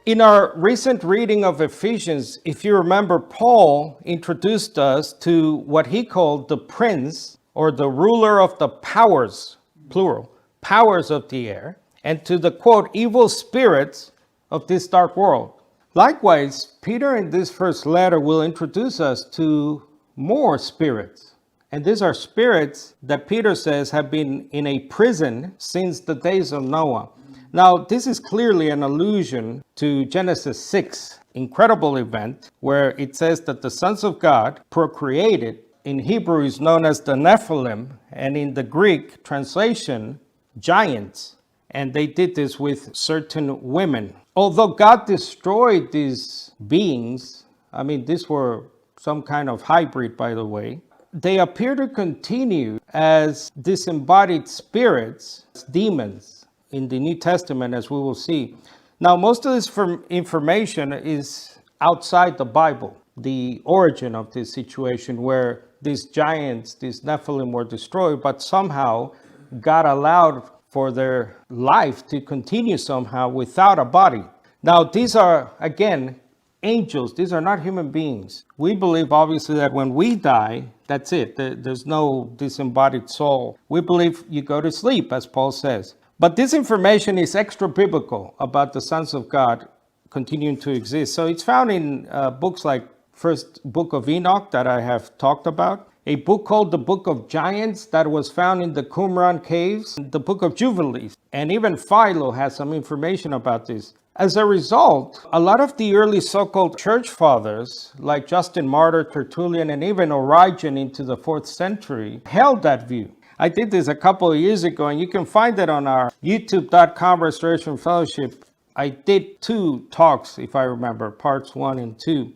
In our recent reading of Ephesians, if you remember, Paul introduced us to what he called the prince or the ruler of the powers, plural, powers of the air, and to the quote, evil spirits of this dark world. Likewise, Peter in this first letter will introduce us to more spirits. And these are spirits that Peter says have been in a prison since the days of Noah. Now, this is clearly an allusion to Genesis 6, incredible event, where it says that the sons of God procreated. In Hebrew is known as the Nephilim, and in the Greek translation, giants. And they did this with certain women. Although God destroyed these beings, I mean, these were some kind of hybrid, by the way, they appear to continue as disembodied spirits, demons, in the New Testament, as we will see. Now, most of this information is outside the Bible, the origin of this situation where these giants, these Nephilim were destroyed, but somehow God allowed for their life to continue somehow without a body. Now, these are, again, angels. These are not human beings. We believe, obviously, that when we die, that's it. There's no disembodied soul. We believe you go to sleep, as Paul says. But this information is extra biblical about the sons of God continuing to exist. So it's found in books like First Book of Enoch that I have talked about, a book called the Book of Giants that was found in the Qumran caves, the Book of Jubilees, and even Philo has some information about this. As a result, a lot of the early so-called church fathers, like Justin Martyr, Tertullian, and even Origen into the 4th century, held that view. I did this a couple of years ago, and you can find it on our youtube.com Restoration Fellowship. I did 2 talks, if I remember, parts 1 and 2.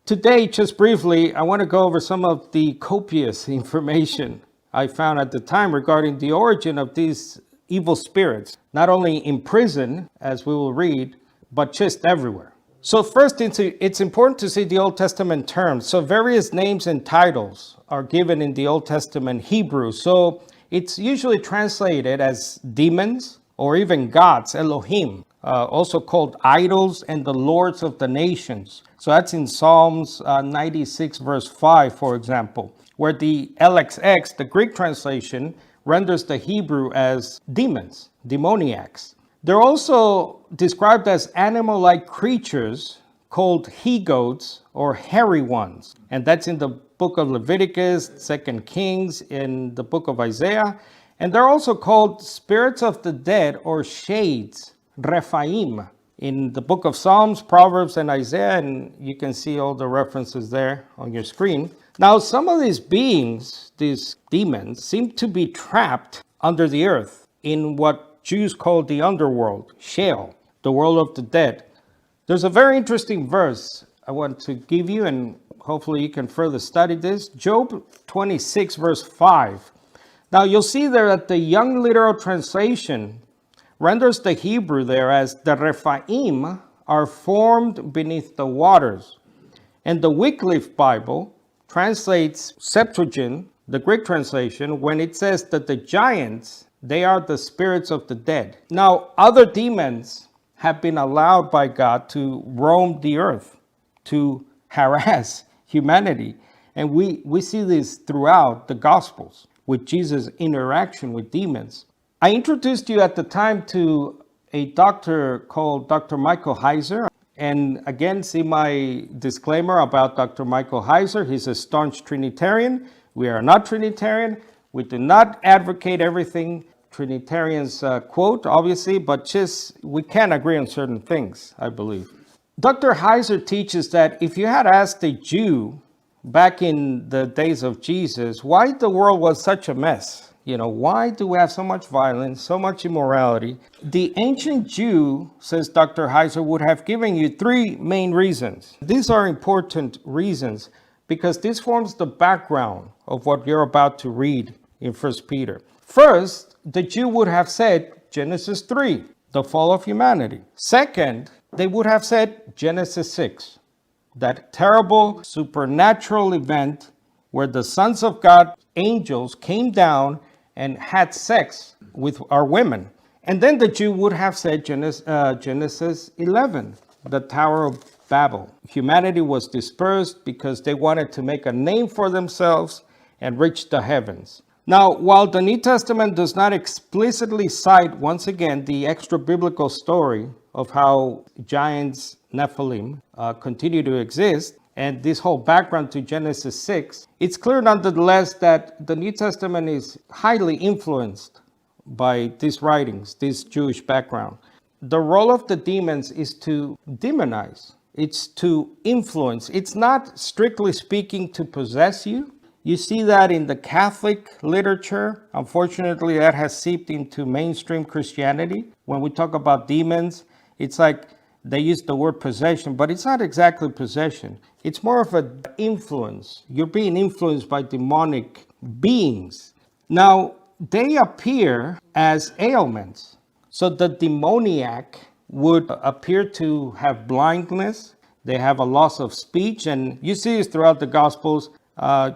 Today, just briefly, I want to go over some of the copious information I found at the time regarding the origin of these evil spirits, not only in prison, as we will read, but just everywhere. So first, it's important to see the Old Testament terms. So various names and titles are given in the Old Testament Hebrew. So it's usually translated as demons or even gods, Elohim, also called idols and the lords of the nations. So that's in Psalms 96 verse 5, for example, where the LXX, the Greek translation, renders the Hebrew as demons, demoniacs. They're also described as animal-like creatures called he-goats or hairy ones. And that's in the book of Leviticus, 2 Kings, in the book of Isaiah. And they're also called spirits of the dead or shades, Rephaim, in the book of Psalms, Proverbs, and Isaiah. And you can see all the references there on your screen. Now, some of these beings, these demons, seem to be trapped under the earth in what Jews call the underworld, Sheol, the world of the dead. There's a very interesting verse I want to give you, and hopefully you can further study this. Job 26, verse 5. Now, you'll see there that the Young Literal Translation renders the Hebrew there as the Rephaim are formed beneath the waters. And the Wycliffe Bible translates Septuagint, the Greek translation, when it says that the giants, they are the spirits of the dead. Now, other demons have been allowed by God to roam the earth, to harass humanity. And we see this throughout the Gospels with Jesus' interaction with demons. I introduced you at the time to a doctor called Dr. Michael Heiser. And again, see my disclaimer about Dr. Michael Heiser. He's a staunch Trinitarian. We are not Trinitarian. We do not advocate everything Trinitarians quote, obviously, but just we can agree on certain things, I believe. Dr. Heiser teaches that if you had asked a Jew back in the days of Jesus why the world was such a mess, why do we have so much violence, so much immorality? The ancient Jew, says Dr. Heiser, would have given you 3 main reasons. These are important reasons because this forms the background of what you're about to read in 1 Peter. First, the Jew would have said Genesis 3, the fall of humanity. Second, they would have said Genesis 6, that terrible supernatural event where the sons of God, angels, came down and had sex with our women. And then the Jew would have said Genesis 11, the Tower of Babel. Humanity was dispersed because they wanted to make a name for themselves and reach the heavens. Now, while the New Testament does not explicitly cite, once again, the extra biblical story of how giants, Nephilim, continue to exist, and this whole background to Genesis 6, it's clear nonetheless that the New Testament is highly influenced by these writings, this Jewish background. The role of the demons is to demonize. It's to influence. It's not, strictly speaking, to possess you. You see that in the Catholic literature. Unfortunately, that has seeped into mainstream Christianity. When we talk about demons, it's like they use the word possession, but it's not exactly possession. It's more of an influence. You're being influenced by demonic beings. Now, they appear as ailments. So the demoniac would appear to have blindness. They have a loss of speech. And you see this throughout the Gospels.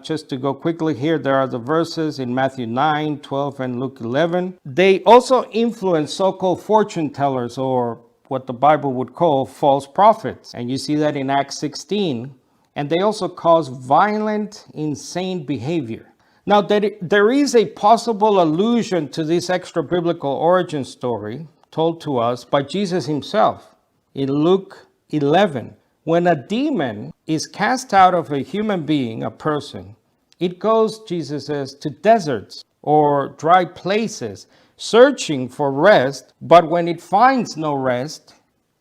Just to go quickly here, there are the verses in Matthew 9, 12, and Luke 11. They also influence so-called fortune tellers, or what the Bible would call false prophets. And you see that in Acts 16. And they also cause violent, insane behavior. Now, there is a possible allusion to this extra biblical origin story told to us by Jesus himself in Luke 11. When a demon is cast out of a human being, a person, it goes, Jesus says, to deserts or dry places, searching for rest. But when it finds no rest,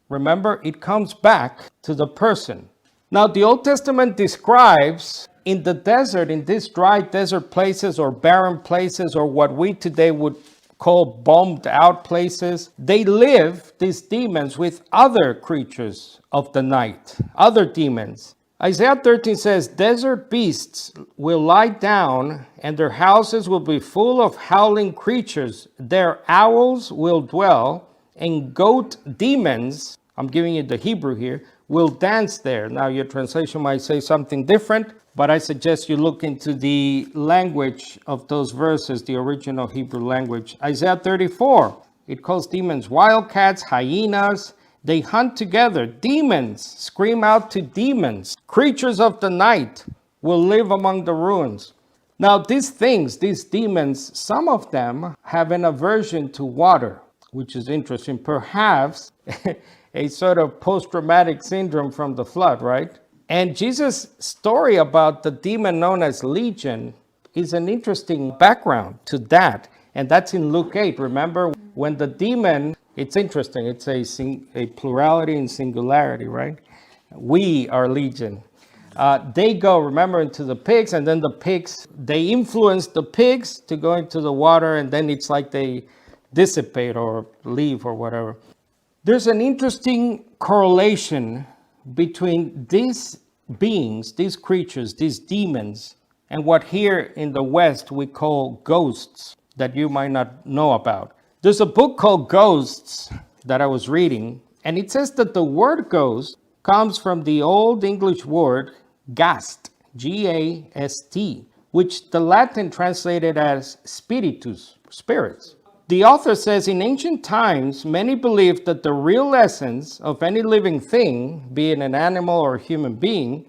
remember, it comes back to the person. Now, the Old Testament describes in the desert, in these dry desert places or barren places, or what we today would call bombed out places, they live, these demons, with other creatures of the night, other demons. Isaiah 13 says, desert beasts will lie down, and their houses will be full of howling creatures. Their owls will dwell, and goat demons, I'm giving you the Hebrew here, will dance there. Now, your translation might say something different, but I suggest you look into the language of those verses, the original Hebrew language. Isaiah 34, it calls demons wildcats, hyenas. They hunt together. Demons scream out to demons. Creatures of the night will live among the ruins. Now, these things, these demons, some of them have an aversion to water, which is interesting. Perhaps a sort of post-traumatic syndrome from the flood, right? And Jesus' story about the demon known as Legion is an interesting background to that. And that's in Luke 8. Remember, when the demon, it's interesting, it's a plurality and singularity, right? We are Legion. They go, remember, into the pigs, and then the pigs, they influence the pigs to go into the water, and then it's like they dissipate or leave or whatever. There's an interesting correlation between these beings, these creatures, these demons, and what here in the West we call ghosts that you might not know about. There's a book called Ghosts that I was reading, and it says that the word ghost comes from the Old English word gast, G-A-S-T, which the Latin translated as spiritus, spirits. The author says, in ancient times, many believed that the real essence of any living thing, be it an animal or a human being,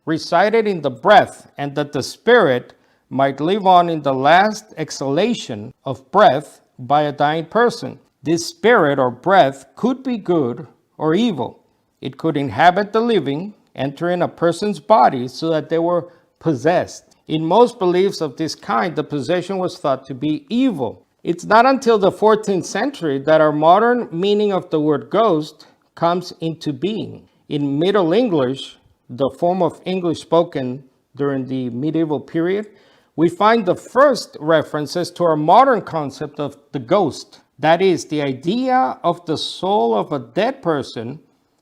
resided in the breath, and that the spirit might live on in the last exhalation of breath by a dying person. This spirit or breath could be good or evil. It could inhabit the living, enter in a person's body so that they were possessed. In most beliefs of this kind, the possession was thought to be evil. It's not until the 14th century that our modern meaning of the word ghost comes into being. In Middle English, the form of English spoken during the medieval period, we find the first references to our modern concept of the ghost. That is, the idea of the soul of a dead person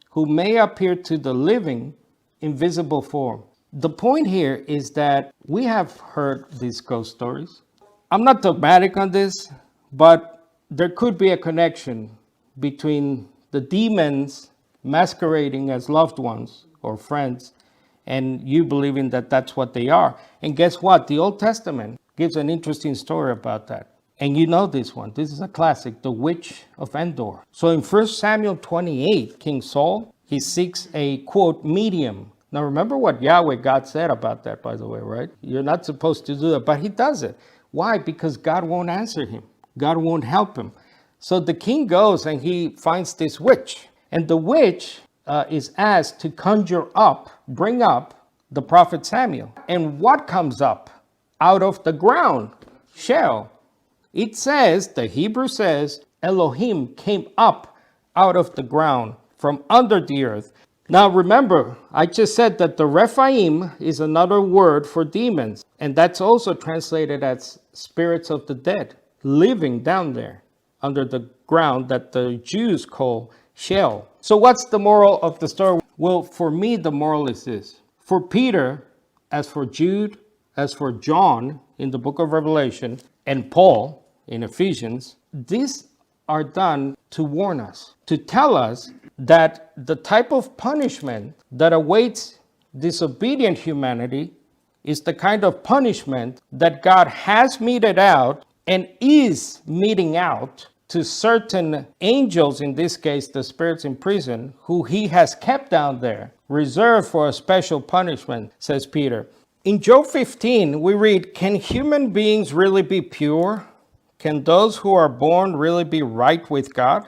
who may appear to the living in visible form. The point here is that we have heard these ghost stories. I'm not dogmatic on this, but there could be a connection between the demons masquerading as loved ones or friends and you believing that that's what they are. And guess what? The Old Testament gives an interesting story about that. And you know this one. This is a classic, the Witch of Endor. So in 1 Samuel 28, King Saul, He seeks a, quote, medium. Now remember what Yahweh God said about that, by the way, right? You're not supposed to do that, but he does it. Why? Because God won't answer him. God won't help him. So the king goes and he finds this witch. And the witch is asked to conjure up, bring up the prophet Samuel. And what comes up out of the ground? Shell. It says, the Hebrew says, Elohim came up out of the ground from under the earth. Now remember, I just said that the Rephaim is another word for demons. And that's also translated as spirits of the dead, living down there under the ground that the Jews call Sheol. So what's the moral of the story? Well, for me, the moral is this. For Peter, as for Jude, as for John in the book of Revelation, and Paul in Ephesians, these are done to warn us, to tell us that the type of punishment that awaits disobedient humanity is the kind of punishment that God has meted out and is meting out to certain angels, in this case, the spirits in prison, who he has kept down there, reserved for a special punishment, says Peter. In Job 15, we read, can human beings really be pure? Can those who are born really be right with God?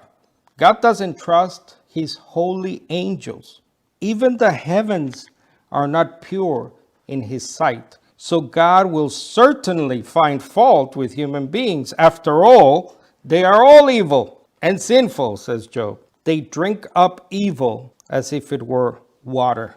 God doesn't trust his holy angels. Even the heavens are not pure in his sight. So God will certainly find fault with human beings. After all, they are all evil and sinful, says Job. They drink up evil as if it were water.